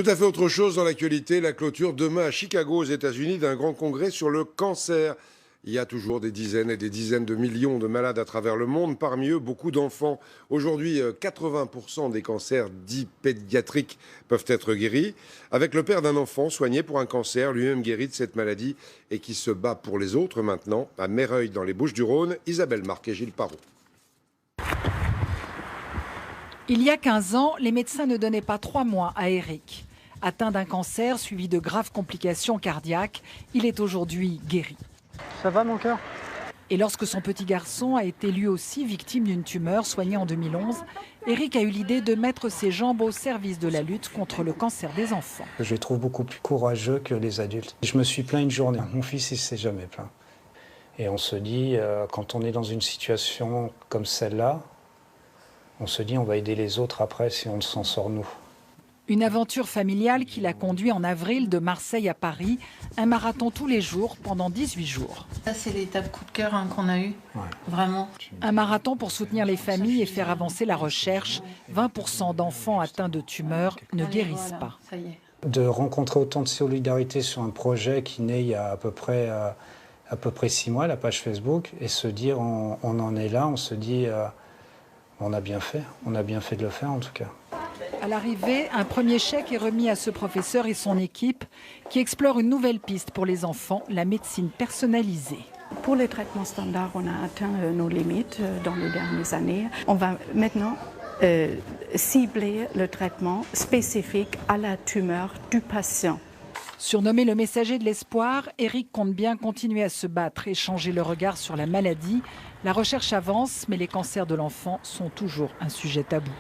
Tout à fait autre chose dans l'actualité, la clôture demain à Chicago aux États-Unis d'un grand congrès sur le cancer. Il y a toujours des dizaines et des dizaines de millions de malades à travers le monde, parmi eux beaucoup d'enfants. Aujourd'hui, 80% des cancers dits pédiatriques peuvent être guéris. Avec le père d'un enfant soigné pour un cancer, lui-même guéri de cette maladie et qui se bat pour les autres maintenant, à Meyreuil dans les Bouches-du-Rhône, Isabelle Marc et Gilles Parot. Il y a 15 ans, les médecins ne donnaient pas 3 mois à Eric. Atteint d'un cancer suivi de graves complications cardiaques, il est aujourd'hui guéri. Ça va mon cœur? Et lorsque son petit garçon a été lui aussi victime d'une tumeur soignée en 2011, Eric a eu l'idée de mettre ses jambes au service de la lutte contre le cancer des enfants. Je les trouve beaucoup plus courageux que les adultes. Je me suis plaint une journée. Mon fils, il ne s'est jamais plaint. Et on se dit, quand on est dans une situation comme celle-là, on se dit on va aider les autres après si on s'en sort nous. Une aventure familiale qui l'a conduit en avril de Marseille à Paris, un marathon tous les jours pendant 18 jours. Ça, c'est l'étape coup de cœur qu'on a eue, vraiment. Un marathon pour soutenir les familles et faire avancer la recherche. 20% d'enfants atteints de tumeurs ne guérissent pas. Ça y est. De rencontrer autant de solidarité sur un projet qui naît il y a à peu près 6 mois, la page Facebook, et se dire on en est là, on se dit on a bien fait de le faire en tout cas. À l'arrivée, un premier chèque est remis à ce professeur et son équipe qui explorent une nouvelle piste pour les enfants, la médecine personnalisée. Pour les traitements standards, on a atteint nos limites dans les dernières années. On va maintenant cibler le traitement spécifique à la tumeur du patient. Surnommé le messager de l'espoir, Eric compte bien continuer à se battre et changer le regard sur la maladie. La recherche avance, mais les cancers de l'enfant sont toujours un sujet tabou.